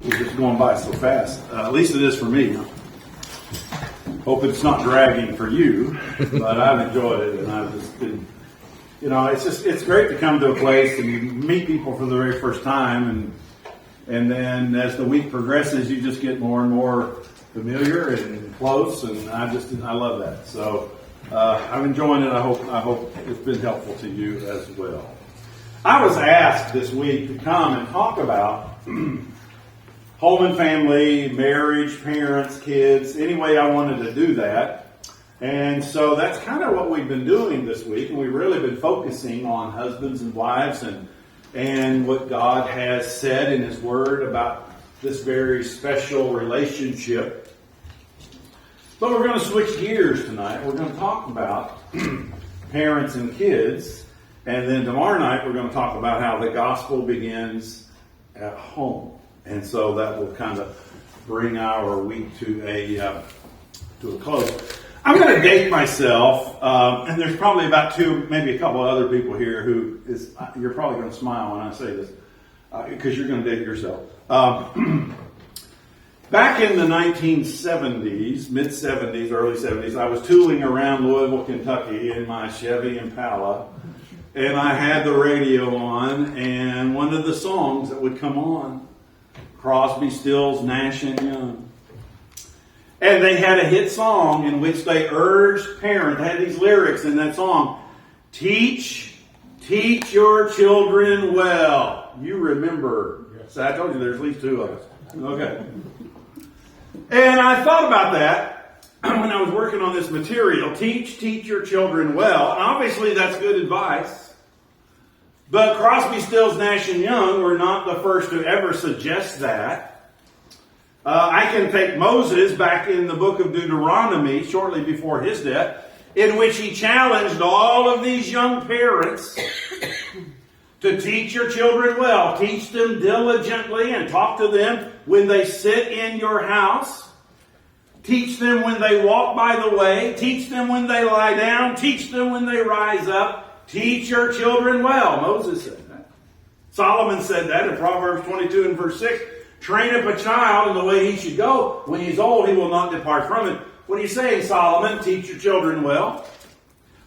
It's just going by so fast. At least it is for me. Hope it's not dragging for you, but I've enjoyed it, and I've just been, it's great to come to a place and you meet people for the very first time, and then as the week progresses, you just get more and more familiar and close, and I love that. So I'm enjoying it. I hope it's been helpful to you as well. I was asked this week to come and talk about home and family, marriage, parents, kids, any way I wanted to do that. And so that's kind of what we've been doing this week. And we've really been focusing on husbands and wives and what God has said in His Word about this very special relationship. But we're going to switch gears tonight. We're going to talk about parents and kids. And then tomorrow night we're going to talk about how the gospel begins at home. And so that will kind of bring our week to a close. I'm going to date myself, and there's probably about maybe a couple of other people here you're probably going to smile when I say this, because you're going to date yourself. Back in the 1970s, mid-70s, early 70s, I was tooling around Louisville, Kentucky in my Chevy Impala, and I had the radio on, and one of the songs that would come on, Crosby, Stills, Nash and Young. And they had a hit song in which they urged parents, had these lyrics in that song, teach your children well. You remember. Yes. So I told you there's at least two of us. Okay. And I thought about that when I was working on this material. Teach your children well. And obviously that's good advice. But Crosby, Stills, Nash and Young were not the first to ever suggest that. I can take Moses back in the book of Deuteronomy, shortly before his death, in which he challenged all of these young parents to teach your children well. Teach them diligently and talk to them when they sit in your house. Teach them when they walk by the way. Teach them when they lie down. Teach them when they rise up. Teach your children well. Moses said that. Solomon said that in Proverbs 22 and verse 6. Train up a child in the way he should go. When he's old, he will not depart from it. What are you saying, Solomon? Teach your children well.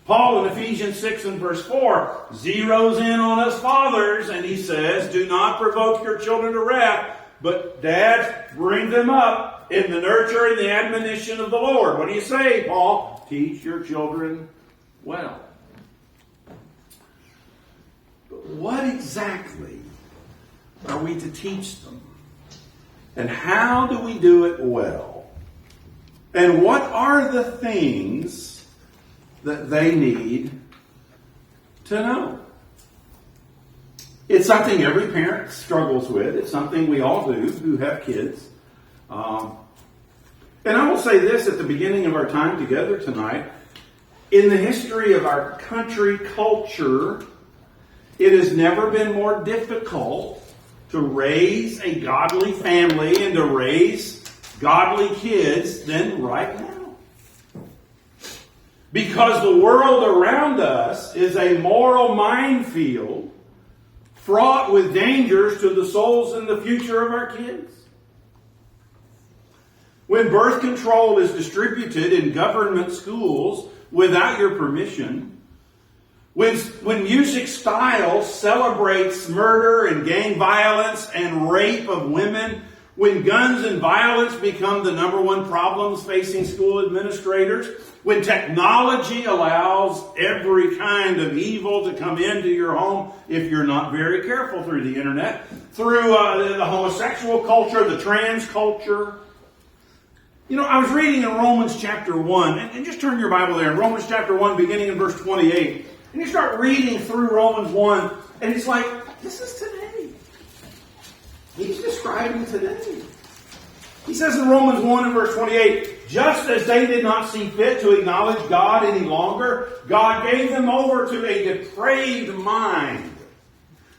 Paul in Ephesians 6 and verse 4 zeroes in on us fathers, and he says, do not provoke your children to wrath, but dads, bring them up in the nurture and the admonition of the Lord. What do you say, Paul? Teach your children well. What exactly are we to teach them? And how do we do it well? And what are the things that they need to know? It's something every parent struggles with. It's something we all do who have kids. And I will say this at the beginning of our time together tonight. In the history of our country culture, it has never been more difficult to raise a godly family and to raise godly kids than right now. Because the world around us is a moral minefield fraught with dangers to the souls and the future of our kids. When birth control is distributed in government schools without your permission, when music styles celebrates murder and gang violence and rape of women, when guns and violence become the number one problems facing school administrators, when technology allows every kind of evil to come into your home if you're not very careful through the internet, through the homosexual culture, the trans culture. I was reading in Romans chapter 1, and just turn your Bible there, in Romans chapter 1, beginning in verse 28. And you start reading through Romans 1, and it's like, this is today. He's describing today. He says in Romans 1 and verse 28, just as they did not see fit to acknowledge God any longer, God gave them over to a depraved mind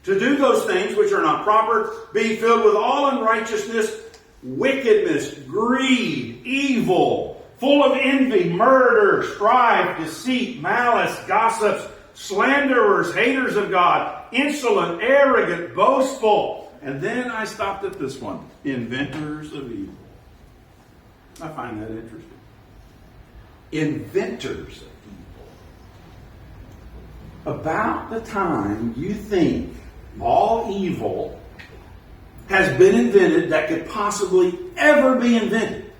to do those things which are not proper, being filled with all unrighteousness, wickedness, greed, evil, full of envy, murder, strife, deceit, malice, gossips, slanderers, haters of God, insolent, arrogant, boastful, And then I stopped at this one, inventors of evil. I find that interesting. Inventors of evil. About the time you think all evil has been invented that could possibly ever be invented,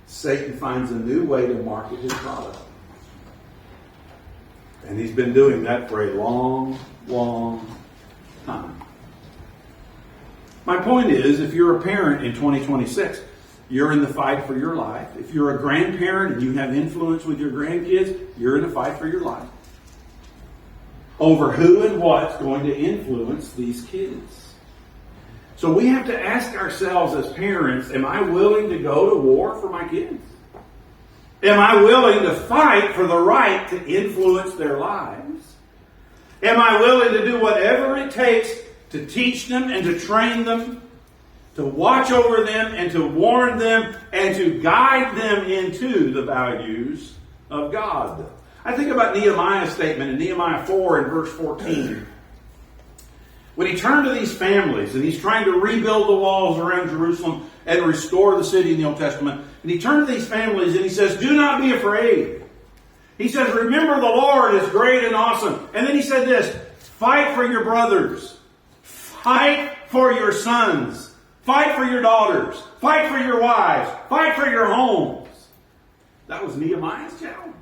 Satan finds a new way to market his product. And he's been doing that for a long, long time. My point is, if you're a parent in 2026, you're in the fight for your life. If you're a grandparent and you have influence with your grandkids, you're in a fight for your life. Over who and what's going to influence these kids. So we have to ask ourselves as parents, am I willing to go to war for my kids? Am I willing to fight for the right to influence their lives? Am I willing to do whatever it takes to teach them and to train them, to watch over them and to warn them and to guide them into the values of God? I think about Nehemiah's statement in Nehemiah 4 and verse 14. When he turned to these families and he's trying to rebuild the walls around Jerusalem and restore the city in the Old Testament, and he turned to these families and he says, do not be afraid. He says, remember the Lord is great and awesome. And then he said this, fight for your brothers. Fight for your sons. Fight for your daughters. Fight for your wives. Fight for your homes. That was Nehemiah's challenge.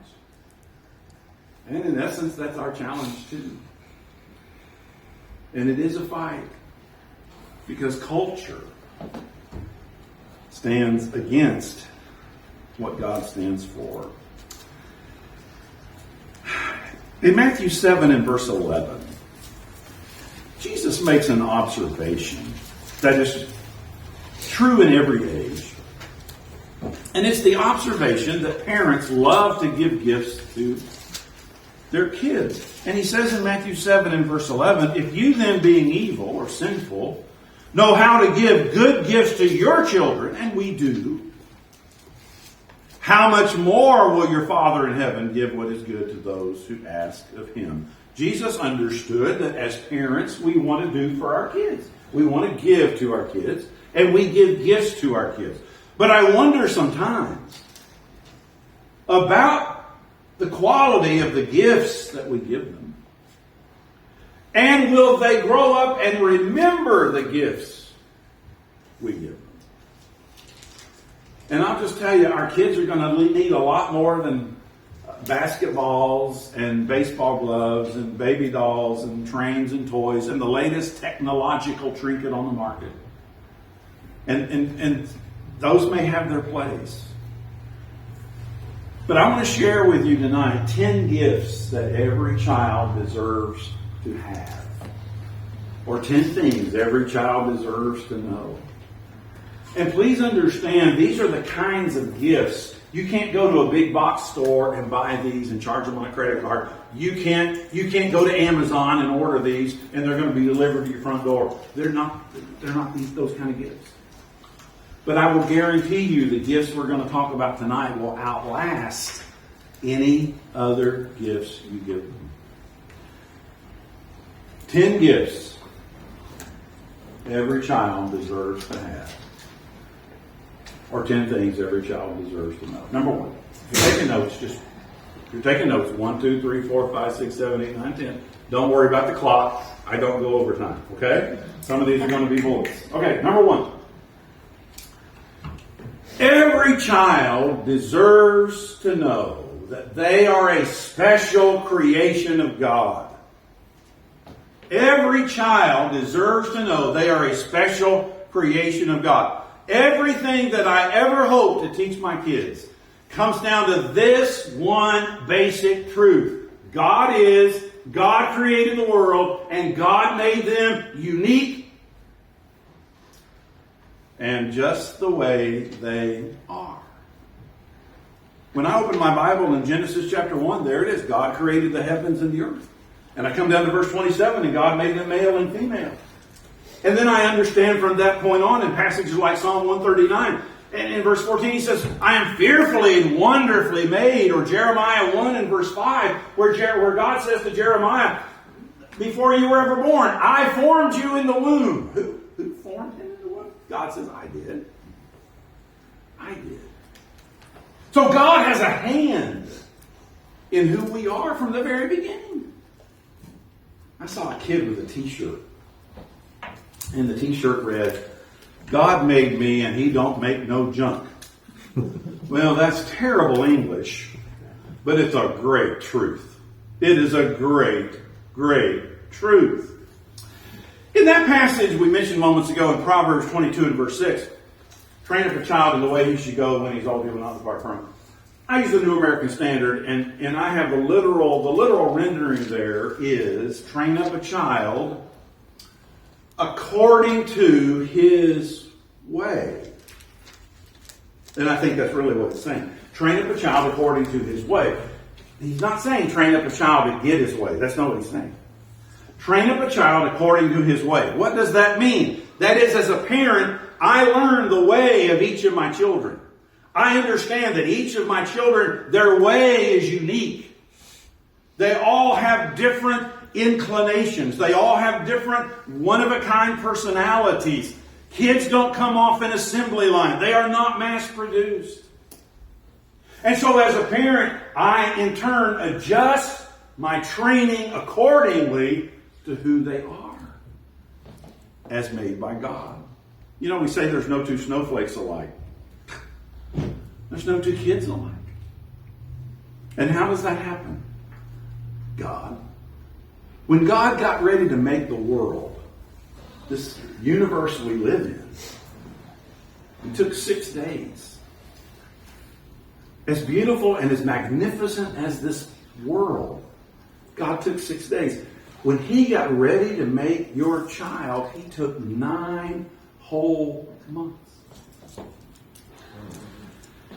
And in essence, that's our challenge too. And it is a fight. Because culture stands against what God stands for. In Matthew 7 and verse 11, Jesus makes an observation that is true in every age. And it's the observation that parents love to give gifts to their kids. And he says in Matthew 7 and verse 11, if you then being evil or sinful know how to give good gifts to your children, and we do, how much more will your Father in heaven give what is good to those who ask of him? Jesus understood that as parents, we want to do for our kids. We want to give to our kids, and we give gifts to our kids. But I wonder sometimes about the quality of the gifts that we give them. And will they grow up and remember the gifts we give them? And I'll just tell you, our kids are going to need a lot more than basketballs and baseball gloves and baby dolls and trains and toys and the latest technological trinket on the market. And those may have their place. But I want to share with you tonight 10 gifts that every child deserves to have. Or 10 things every child deserves to know. And please understand, these are the kinds of gifts. You can't go to a big box store and buy these and charge them on a credit card. You can't go to Amazon and order these and they're going to be delivered to your front door. They're not those kind of gifts. But I will guarantee you the gifts we're going to talk about tonight will outlast any other gifts you give them. 10 gifts every child deserves to have. Or 10 things every child deserves to know. Number one, if you're taking notes, 1, 2, 3, 4, 5, 6, 7, 8, 9, 10. Don't worry about the clock. I don't go over time, okay? Some of these are going to be bullets. Okay, number one. Every child deserves to know that they are a special creation of God. Every child deserves to know they are a special creation of God. Everything that I ever hope to teach my kids comes down to this one basic truth. God created the world, and God made them unique and just the way they are. When I open my Bible in Genesis chapter 1, there it is. God created the heavens and the earth. And I come down to verse 27, and God made them male and female. And then I understand from that point on in passages like Psalm 139. And in verse 14 he says, I am fearfully and wonderfully made. Or Jeremiah 1 and verse 5, where God says to Jeremiah, before you were ever born. I formed you in the womb. Who formed him in the womb? God says, I did. I did. So God has a hand in who we are from the very beginning. I saw a kid with a t-shirt. And the t-shirt read, God made me and he don't make no junk. Well, that's terrible English, but it's a great truth. It is a great, great truth. In that passage we mentioned moments ago in Proverbs 22 and verse 6, train up a child in the way he should go when he's old, he will not depart from it. I use the New American Standard, and I have the literal rendering there is, train up a child according to his way. And I think that's really what it's saying. Train up a child according to his way. He's not saying train up a child to get his way. That's not what he's saying. Train up a child according to his way. What does that mean? That is, as a parent, I learn the way of each of my children. I understand that each of my children, their way is unique. They all have different inclinations. They all have different one-of-a-kind personalities. Kids don't come off an assembly line. They are not mass-produced. And so as a parent, I in turn adjust my training accordingly to who they are, as made by God. You know, we say there's no two snowflakes alike. There's no two kids alike. And how does that happen? God. When God got ready to make the world, this universe we live in, it took 6 days. As beautiful and as magnificent as this world, God took 6 days. When he got ready to make your child, he took 9 whole months.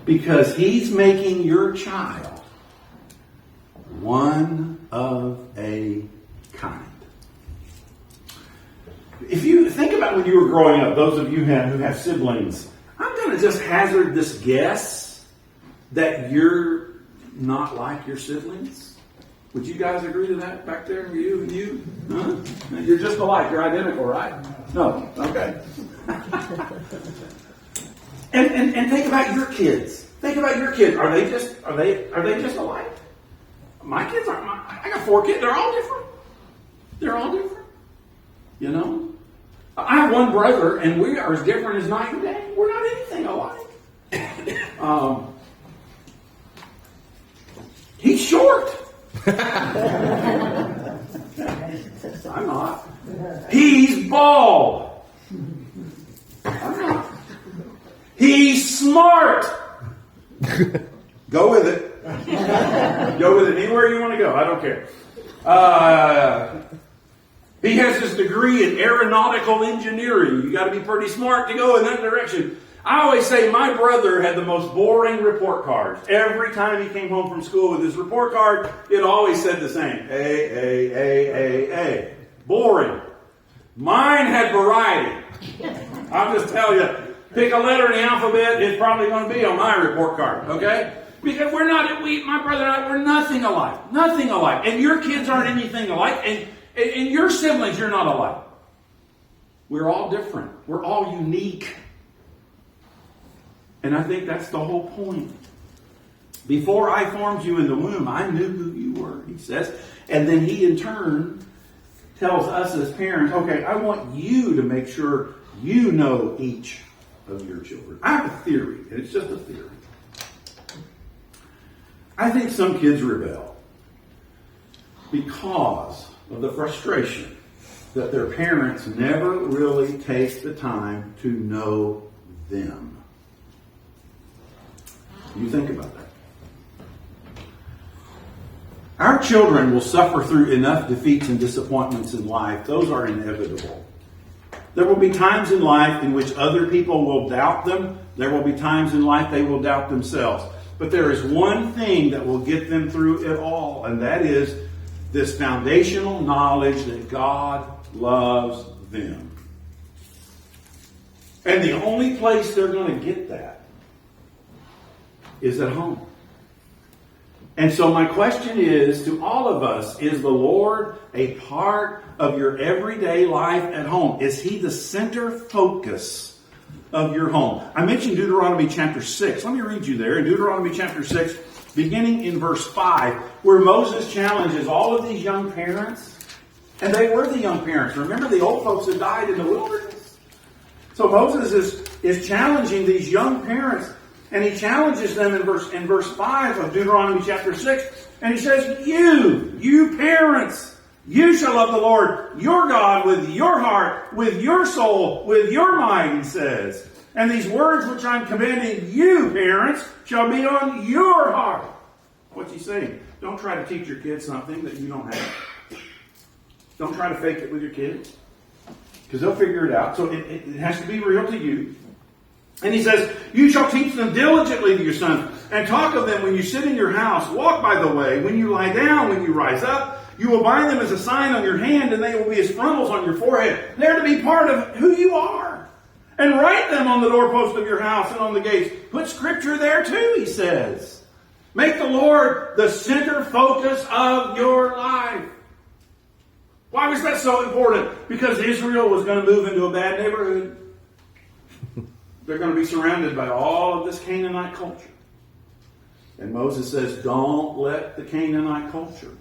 Because he's making your child one of a kind. If you think about when you were growing up, those of you who have siblings, I'm going to just hazard this guess that you're not like your siblings. Would you guys agree to that back there? You? Huh? You're just alike. You're identical, right? No. Okay. And think about your kids. Think about your kids. Are they just alike? My kids aren't. I got 4 kids. They're all different. They're all different. You know? I have one brother, and we are as different as night and day. We're not anything alike. He's short. I'm not. He's bald. I'm not. He's smart. Go with it. Go with it anywhere you want to go. I don't care. He has his degree in aeronautical engineering. You got to be pretty smart to go in that direction. I always say my brother had the most boring report cards. Every time he came home from school with his report card, it always said the same. A. Boring. Mine had variety. I'll just tell you, pick a letter in the alphabet, it's probably going to be on my report card, okay? Because my brother and I, we're nothing alike. Nothing alike. And your kids aren't anything alike. And your siblings, you're not alike. We're all different. We're all unique. And I think that's the whole point. Before I formed you in the womb, I knew who you were, he says. And then he in turn tells us as parents, okay, I want you to make sure you know each of your children. I have a theory, and it's just a theory. I think some kids rebel because of the frustration that their parents never really take the time to know them. You think about that. Our children will suffer through enough defeats and disappointments in life. Those are inevitable. There will be times in life in which other people will doubt them. There will be times in life they will doubt themselves. But there is one thing that will get them through it all, and that is this foundational knowledge that God loves them. And the only place they're going to get that is at home. And so my question is to all of us, is the Lord a part of your everyday life at home? Is He the center focus of your home? I mentioned Deuteronomy chapter 6. Let me read you there in Deuteronomy chapter 6, beginning in verse 5, where Moses challenges all of these young parents. And they were the young parents. Remember, the old folks that died in the wilderness? So Moses is challenging these young parents. And he challenges them in verse 5 of Deuteronomy chapter 6. And he says, you parents, you shall love the Lord your God with your heart, with your soul, with your mind, he says. And these words which I'm commanding you, parents, shall be on your heart. What's he saying? Don't try to teach your kids something that you don't have. Don't try to fake it with your kids, because they'll figure it out. So it has to be real to you. And he says, you shall teach them diligently to your sons, and talk of them when you sit in your house, walk by the way, when you lie down, when you rise up. You will bind them as a sign on your hand, and they will be as frontals on your forehead. They're to be part of who you are. And write them on the doorpost of your house and on the gates. Put scripture there too, he says. Make the Lord the center focus of your life. Why was that so important? Because Israel was going to move into a bad neighborhood. They're going to be surrounded by all of this Canaanite culture. And Moses says, don't let the Canaanite culture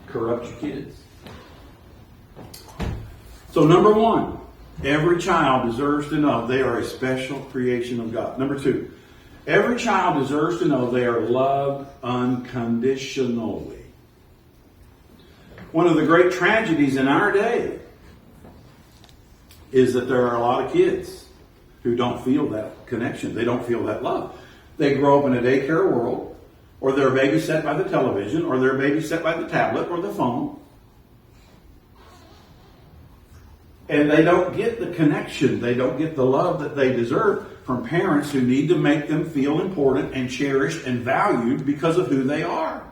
corrupt your kids. So number one, every child deserves to know they are a special creation of God. Number two, every child deserves to know they are loved unconditionally. One of the great tragedies in our day is that there are a lot of kids who don't feel that connection. They don't feel that love. They grow up in a daycare world, or they're babysat by the television, or they're babysat by the tablet or the phone. And they don't get the connection. They don't get the love that they deserve from parents who need to make them feel important and cherished and valued because of who they are.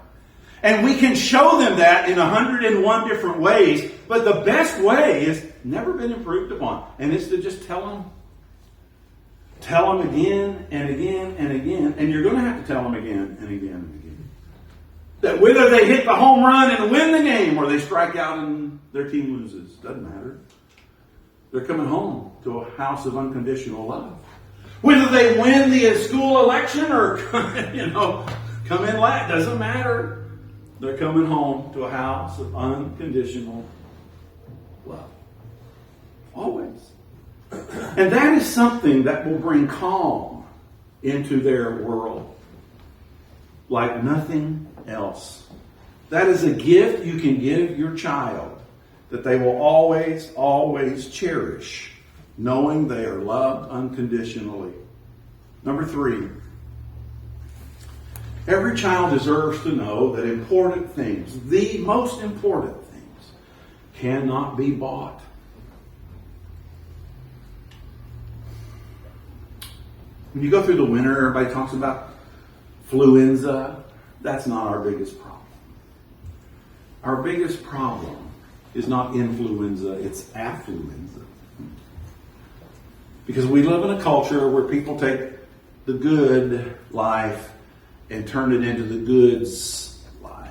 And we can show them that in 101 different ways, but the best way is never been improved upon. And it's to just tell them again and again and again. And you're going to have to tell them again and again and again. That whether they hit the home run and win the game or they strike out and their team loses, doesn't matter. They're coming home to a house of unconditional love. Whether they win the school election or, come in last, doesn't matter. They're coming home to a house of unconditional love. Always. And that is something that will bring calm into their world like nothing else. That is a gift you can give your child that they will always, always cherish, knowing they are loved unconditionally. Number 3. Every child deserves to know that important things, the most important things, cannot be bought. When you go through the winter, everybody talks about fluenza. That's not our biggest problem. Our biggest problem is not influenza, it's affluenza. Because we live in a culture where people take the good life and turn it into the goods life.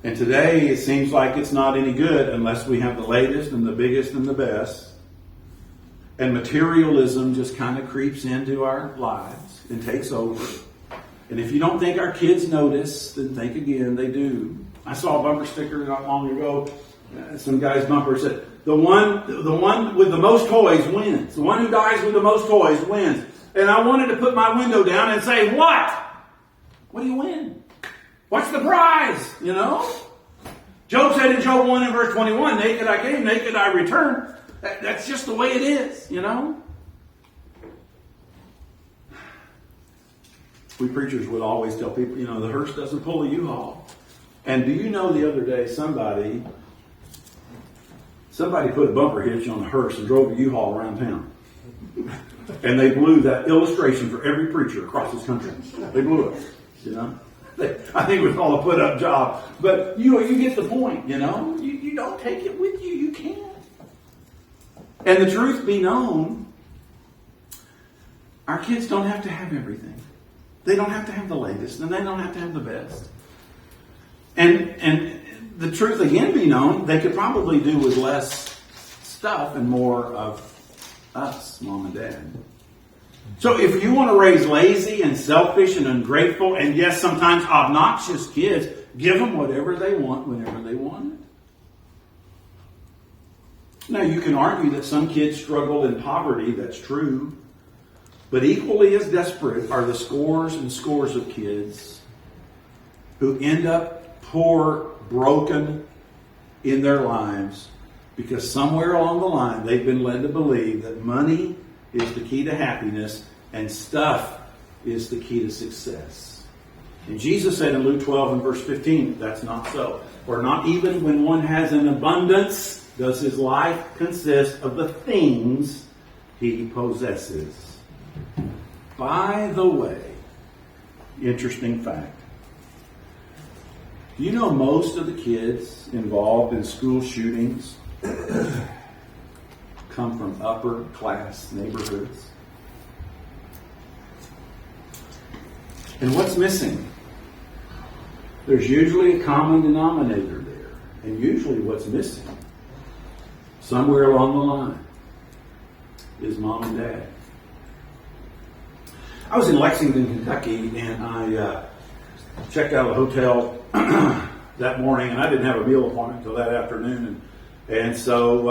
And today it seems like it's not any good unless we have the latest and the biggest and the best. And materialism just kind of creeps into our lives and takes over. And if you don't think our kids notice, then think again, they do. I saw a bumper sticker not long ago. Some guy's bumper said, the one with the most toys wins. The one who dies with the most toys wins. And I wanted to put my window down and say, what? What do you win? What's the prize? Job said in Job 1 and verse 21, naked I came, naked I return. That's just the way it is, We preachers would always tell people, the hearse doesn't pull a U-Haul. And do you know the other day somebody put a bumper hitch on the hearse and drove a U-Haul around town. And they blew that illustration for every preacher across this country. They blew it, I think it was all a put-up job. But, you get the point, You don't take it with you. You can't. And the truth be known, our kids don't have to have everything. They don't have to have the latest, and they don't have to have the best. And the truth again be known, they could probably do with less stuff and more of us, Mom and Dad. So if you want to raise lazy and selfish and ungrateful and yes, sometimes obnoxious kids, give them whatever they want whenever they want it. Now you can argue that some kids struggle in poverty, that's true. But equally as desperate are the scores and scores of kids who end up poor, broken in their lives because somewhere along the line they've been led to believe that money is the key to happiness and stuff is the key to success. And Jesus said in Luke 12 and verse 15, that's not so. For not even when one has an abundance does his life consist of the things he possesses. By the way, interesting fact. Do you know most of the kids involved in school shootings come from upper class neighborhoods? And what's missing? There's usually a common denominator there. And usually what's missing, somewhere along the line, is Mom and Dad. I was in Lexington, Kentucky, and I checked out of the hotel that morning, and I didn't have a meal appointment until that afternoon. And so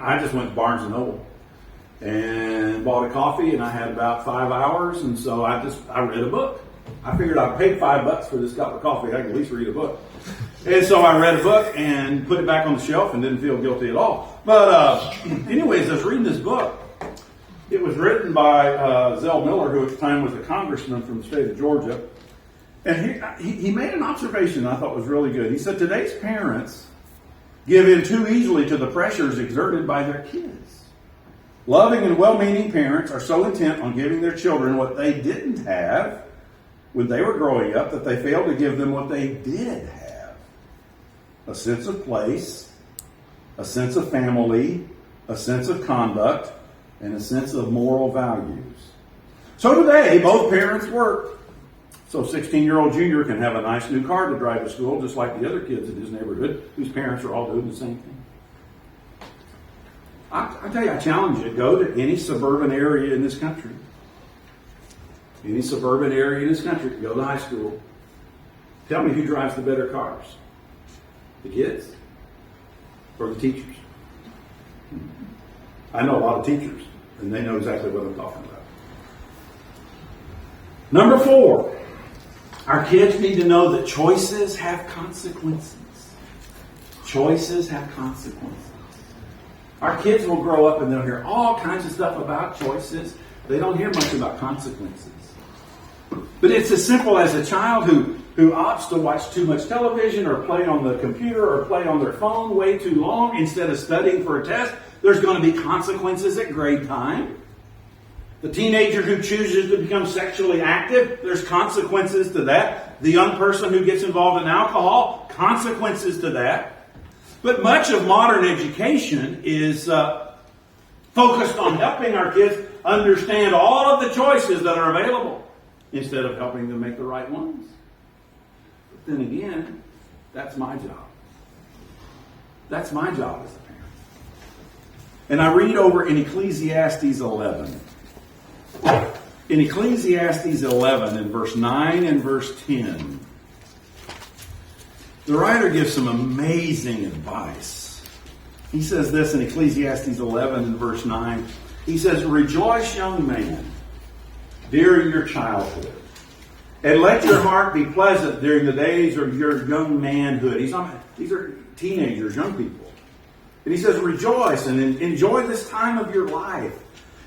I just went to Barnes & Noble and bought a coffee, and I had about 5 hours, and so I read a book. I figured I paid $5 for this cup of coffee. I could at least read a book. And so I read a book and put it back on the shelf and didn't feel guilty at all. But anyways, I was reading this book. It was written by Zell Miller, who at the time was a congressman from the state of Georgia. And he made an observation I thought was really good. He said, today's parents give in too easily to the pressures exerted by their kids. Loving and well-meaning parents are so intent on giving their children what they didn't have when they were growing up that they fail to give them what they did have. A sense of place, a sense of family, a sense of conduct, and a sense of moral values. So today, both parents work. So 16-year-old Junior can have a nice new car to drive to school, just like the other kids in his neighborhood, whose parents are all doing the same thing. I tell you, I challenge you, go to any suburban area in this country. Any suburban area in this country, go to high school. Tell me who drives the better cars. The kids or the teachers? I know a lot of teachers, and they know exactly what I'm talking about. Number 4, our kids need to know that choices have consequences. Choices have consequences. Our kids will grow up and they'll hear all kinds of stuff about choices. They don't hear much about consequences. But it's as simple as a child who opts to watch too much television or play on the computer or play on their phone way too long instead of studying for a test. There's going to be consequences at grade time. The teenager who chooses to become sexually active, there's consequences to that. The young person who gets involved in alcohol, consequences to that. But much of modern education is focused on helping our kids understand all of the choices that are available instead of helping them make the right ones. But then again, that's my job. That's my job as a parent. And I read over in Ecclesiastes 11. In Ecclesiastes 11, in verse 9 and verse 10, the writer gives some amazing advice. He says this in Ecclesiastes 11 and verse 9. He says, "Rejoice, young man, during your childhood, and let your heart be pleasant during the days of your young manhood." These are teenagers, young people. And he says, rejoice and enjoy this time of your life.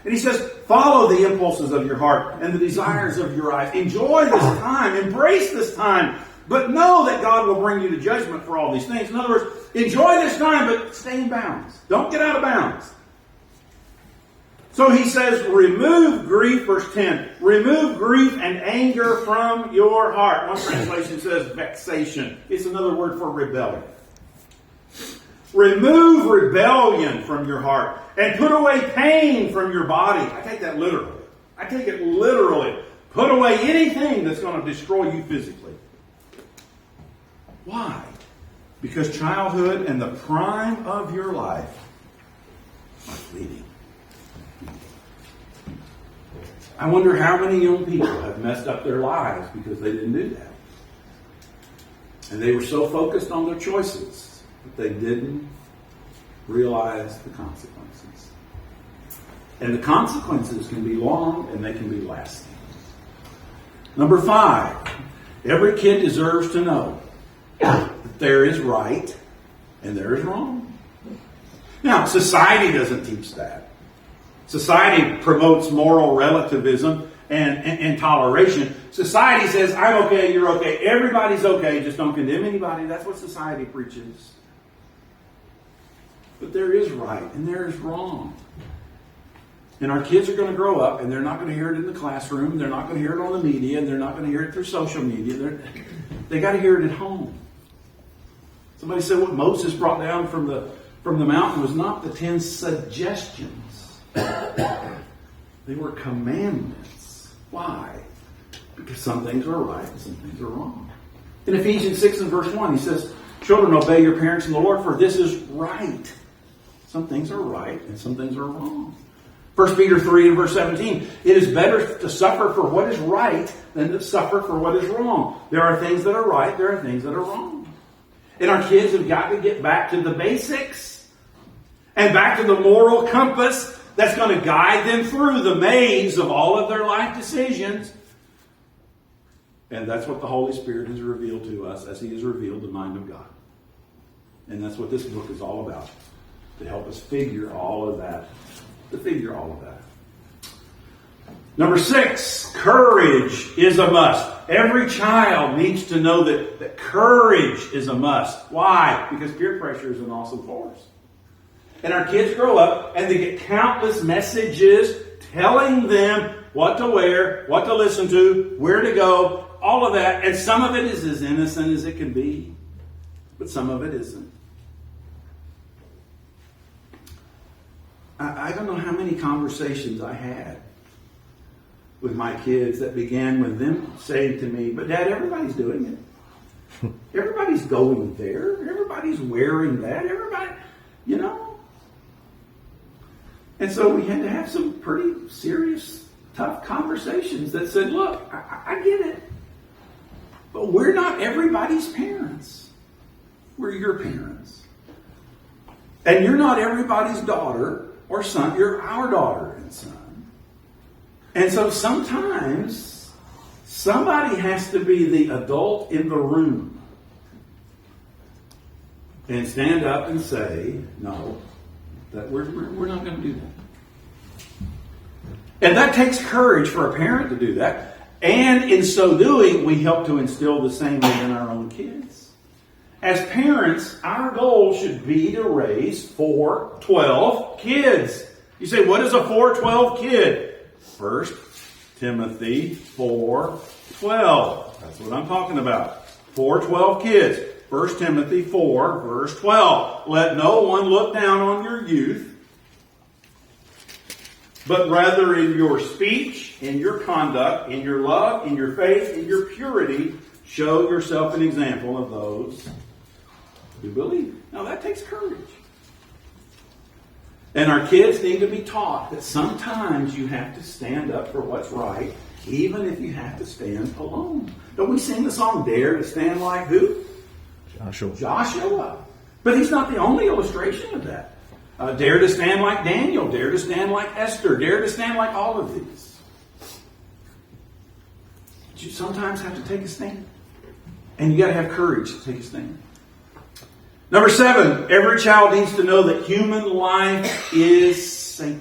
And he says, follow the impulses of your heart and the desires of your eyes. Enjoy this time. Embrace this time. But know that God will bring you to judgment for all these things. In other words, enjoy this time, but stay in bounds. Don't get out of bounds. So he says, remove grief, verse 10. Remove grief and anger from your heart. One translation says vexation. It's another word for rebellion. Remove rebellion from your heart and put away pain from your body. I take that literally. I take it literally. Put away anything that's going to destroy you physically. Why? Because childhood and the prime of your life are fleeting. I wonder how many young people have messed up their lives because they didn't do that. And they were so focused on their choices that they didn't realize the consequences. And the consequences can be long and they can be lasting. Number 5, every kid deserves to know that there is right and there is wrong. Now, society doesn't teach that. Society promotes moral relativism and toleration. Society says, I'm okay, you're okay, everybody's okay, just don't condemn anybody. That's what society preaches. But there is right and there is wrong. And our kids are going to grow up and they're not going to hear it in the classroom, they're not going to hear it on the media, and they're not going to hear it through social media. They got to hear it at home. Somebody said what Moses brought down from the mountain was not the 10 suggestions. They were commandments. Why? Because some things are right and some things are wrong. In Ephesians 6 and verse 1, he says, children, obey your parents in the Lord, for this is right. Some things are right and some things are wrong. 1 Peter 3 and verse 17, it is better to suffer for what is right than to suffer for what is wrong. There are things that are right, there are things that are wrong. And our kids have got to get back to the basics and back to the moral compass that's going to guide them through the maze of all of their life decisions. And that's what the Holy Spirit has revealed to us as He has revealed the mind of God. And that's what this book is all about. To help us figure all of that. Number 6, courage is a must. Every child needs to know that courage is a must. Why? Because peer pressure is an awesome force. And our kids grow up and they get countless messages telling them what to wear, what to listen to, where to go, all of that. And some of it is as innocent as it can be, but some of it isn't. I don't know how many conversations I had with my kids that began with them saying to me, but Dad, everybody's doing it. Everybody's going there. Everybody's wearing that. Everybody, you know. And so we had to have some pretty serious, tough conversations that said, look, I get it. But we're not everybody's parents. We're your parents. And you're not everybody's daughter or son. You're our daughter and son. And so sometimes somebody has to be the adult in the room and stand up and say, no, that we're not going to do that. And that takes courage for a parent to do that. And in so doing, we help to instill the same way in our own kids. As parents, our goal should be to raise 4-12 kids. You say, what is a 4-12 kid? 1 Timothy 4:12. That's what I'm talking about. 4-12 kids. 1 Timothy 4, verse 12. Let no one look down on your youth, but rather in your speech, in your conduct, in your love, in your faith, in your purity, show yourself an example of those who believe. Now that takes courage. And our kids need to be taught that sometimes you have to stand up for what's right, even if you have to stand alone. Don't we sing the song, Dare to Stand Like who? Joshua. But he's not the only illustration of that. Dare to stand like Daniel. Dare to stand like Esther. Dare to stand like all of these. But you sometimes have to take a stand. And you got to have courage to take a stand. Number 7, every child needs to know that human life is sacred.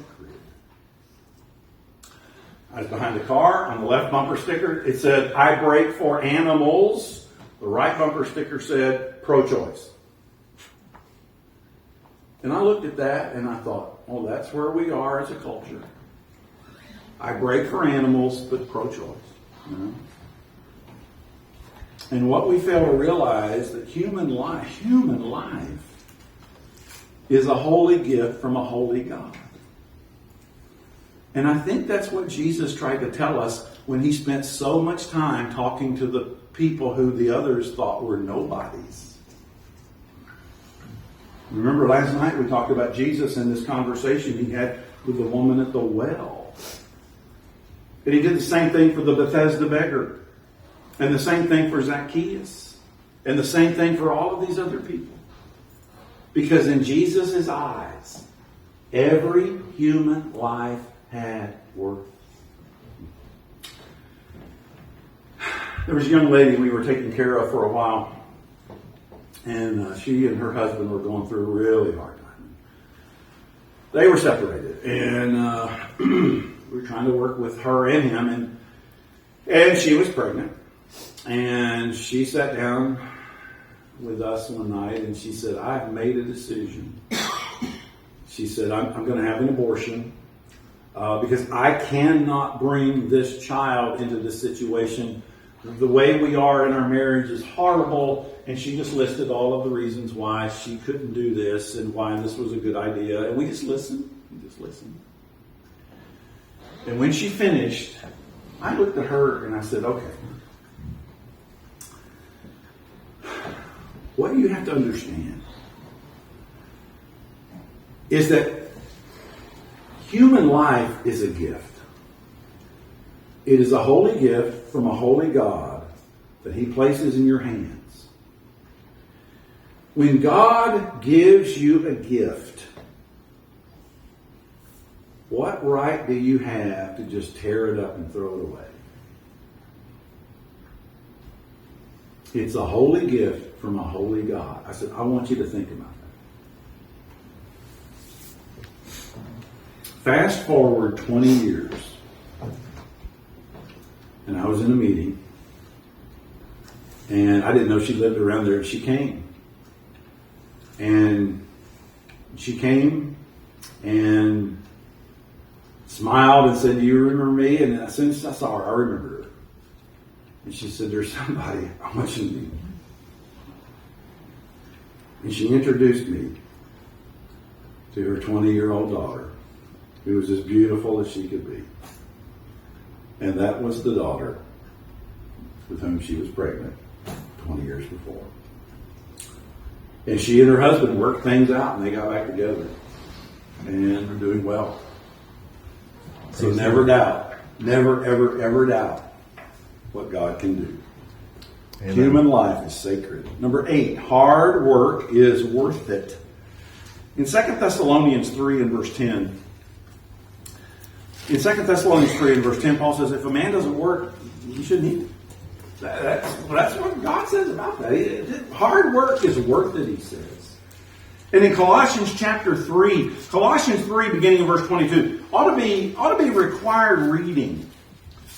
I was behind the car. On the left bumper sticker, it said, I brake for animals. The right bumper sticker said, pro-choice. And I looked at that and I thought, oh, that's where we are as a culture. I brake for animals, but pro-choice. You know? And what we fail to realize that human life is a holy gift from a holy God. And I think that's what Jesus tried to tell us when he spent so much time talking to the people who the others thought were nobodies. Remember last night we talked about Jesus and this conversation he had with the woman at the well. And he did the same thing for the Bethesda beggar. And the same thing for Zacchaeus. And the same thing for all of these other people. Because in Jesus' eyes, every human life had worth. There was a young lady we were taking care of for a while. And she and her husband were going through a really hard time. They were separated. And we were trying to work with her and him. And she was pregnant. And she sat down with us one night and she said, I've made a decision. She said, I'm going to have an abortion because I cannot bring this child into this situation. The way we are in our marriage is horrible. And she just listed all of the reasons why she couldn't do this and why this was a good idea. And we just listened. And when she finished, I looked at her and I said, okay, what you have to understand is that human life is a gift. It is a holy gift from a holy God that he places in your hands. When God gives you a gift, what right do you have to just tear it up and throw it away? It's a holy gift from a holy God. I said, I want you to think about that. Fast forward 20 years, and I was in a meeting, and I didn't know she lived around there. She came. And she came and smiled and said, do you remember me? And as soon as I saw her, I remembered her. And she said, there's somebody I want you to meet. And she introduced me to her 20-year-old daughter, who was as beautiful as she could be. And that was the daughter with whom she was pregnant 20 years before. And she and her husband worked things out, and they got back together. And they're doing well. So never doubt, never, ever, ever doubt what God can do. Amen. Human life is sacred. Number 8, hard work is worth it. In 2 Thessalonians 3 and verse 10, Paul says, if a man doesn't work, he shouldn't eat. That's what God says about that. Hard work is worth it, he says. And in Colossians chapter 3, Colossians 3 beginning in verse 22, ought to be required reading.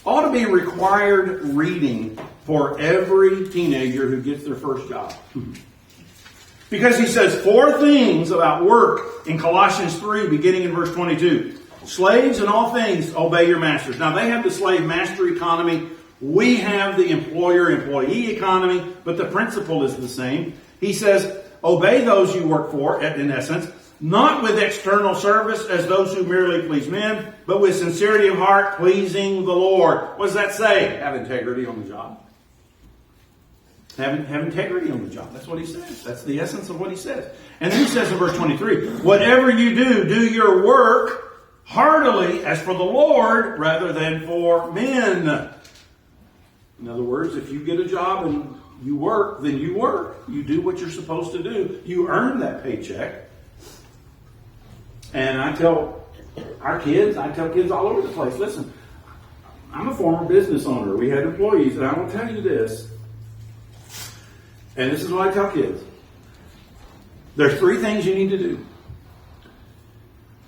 Ought to be required reading for every teenager who gets their first job. Because he says 4 things about work in Colossians 3 beginning in verse 22. Slaves in all things obey your masters. Now they have the slave master economy. We have the employer-employee economy, but the principle is the same. He says, obey those you work for, in essence, not with external service as those who merely please men, but with sincerity of heart, pleasing the Lord. What does that say? Have integrity on the job. Have integrity on the job. That's what he says. That's the essence of what he says. And then he says in verse 23, whatever you do, do your work heartily as for the Lord rather than for men. In other words, if you get a job and you work, then you work. You do what you're supposed to do. You earn that paycheck. And I tell kids all over the place, listen, I'm a former business owner. We had employees, and I will tell you this. And this is what I tell kids. There's 3 things you need to do.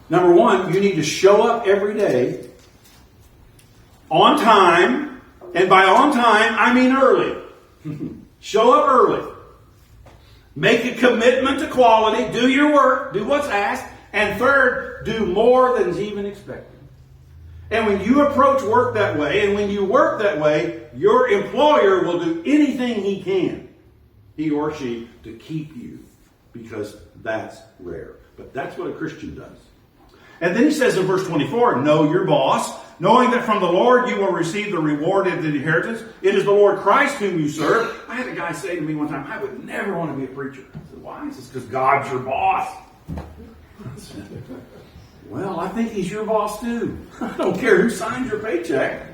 Number 1, you need to show up every day on time. And by on time, I mean early. Show up early. Make a commitment to quality. Do your work. Do what's asked. And third, do more than is even expected. And when you approach work that way, and when you work that way, your employer will do anything he can, he or she, to keep you. Because that's rare. But that's what a Christian does. And then he says in verse 24, know your boss, knowing that from the Lord you will receive the reward of the inheritance. It is the Lord Christ whom you serve. I had a guy say to me one time, I would never want to be a preacher. I said, why? He says, because God's your boss. I said, well, I think he's your boss too. I don't care who signs your paycheck.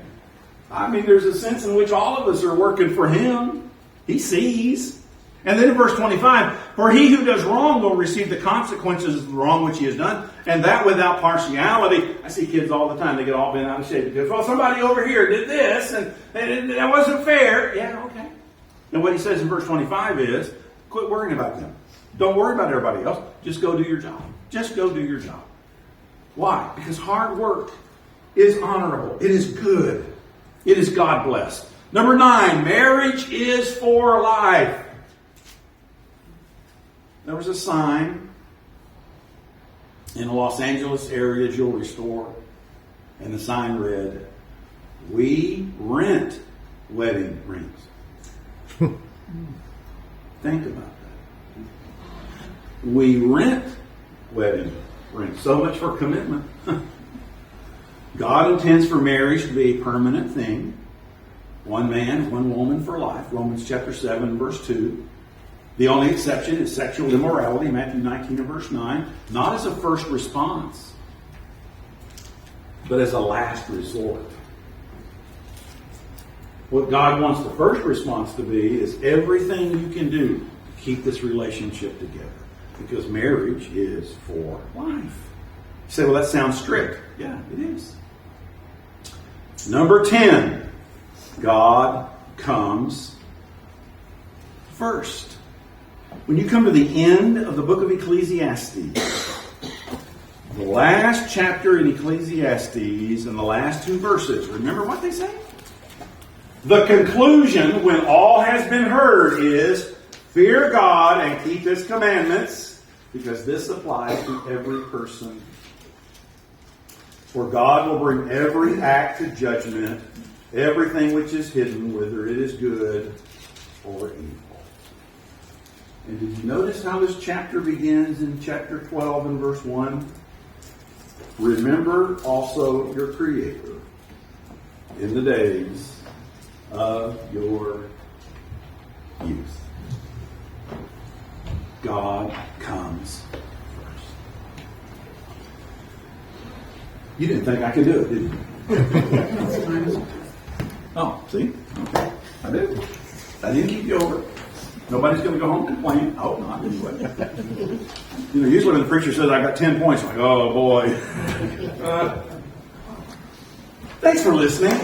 I mean, there's a sense in which all of us are working for him. He sees. And then in verse 25, for he who does wrong will receive the consequences of the wrong which he has done, and that without partiality. I see kids all the time, they get all bent out of shape because, well, somebody over here did this, and that wasn't fair. Yeah, okay. And what he says in verse 25 is, quit worrying about them. Don't worry about everybody else. Just go do your job. Just go do your job. Why? Because hard work is honorable. It is good. It is God-blessed. Number 9, marriage is for life. There was a sign in the Los Angeles area jewelry store, and the sign read, we rent wedding rings. Think about that. We rent wedding rings. So much for commitment. God intends for marriage to be a permanent thing. One man, one woman for life. Romans chapter 7, verse 2. The only exception is sexual immorality, Matthew 19 and verse 9. Not as a first response, but as a last resort. What God wants the first response to be is everything you can do to keep this relationship together. Because marriage is for life. You say, well, that sounds strict. Yeah, it is. Number 10, God comes first. When you come to the end of the book of Ecclesiastes, the last chapter in Ecclesiastes and the last 2 verses, remember what they say? The conclusion, when all has been heard, is fear God and keep His commandments, because this applies to every person. For God will bring every act to judgment, everything which is hidden, whether it is good or evil. And did you notice how this chapter begins in chapter 12 and verse 1? Remember also your Creator in the days of your youth. God comes first. You didn't think I could do it, did you? Oh, see? Okay. I did. I didn't keep you over. Nobody's going to go home and complain. I hope not, anyway. Usually when the preacher says, I got 10 points, I'm like, oh, boy. Thanks for listening.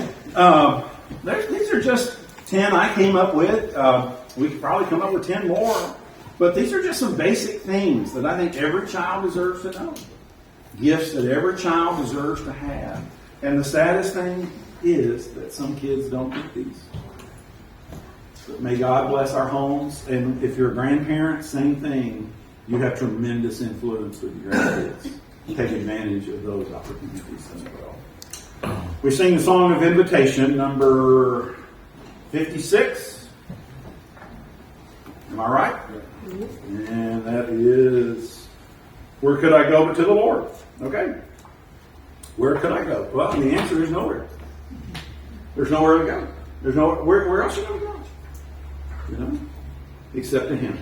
These are just 10 I came up with. We could probably come up with 10 more. But these are just some basic things that I think every child deserves to know. Gifts that every child deserves to have. And the saddest thing is that some kids don't get these. But may God bless our homes. And if you're a grandparent, same thing. You have tremendous influence with your grandkids. Take advantage of those opportunities as well. We sing the song of invitation, number 56. Am I right? And that is, where could I go but to the Lord? Okay. Where could I go? Well, the answer is nowhere. There's nowhere to go. There's no where else are you going to go? Except to Him.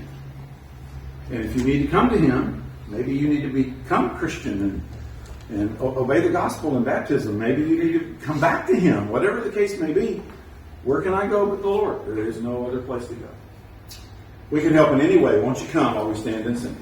And if you need to come to Him, maybe you need to become a Christian and obey the gospel in baptism. Maybe you need to come back to Him. Whatever the case may be, where can I go but the Lord? There is no other place to go. We can help in any way. Won't you come while we stand and sing?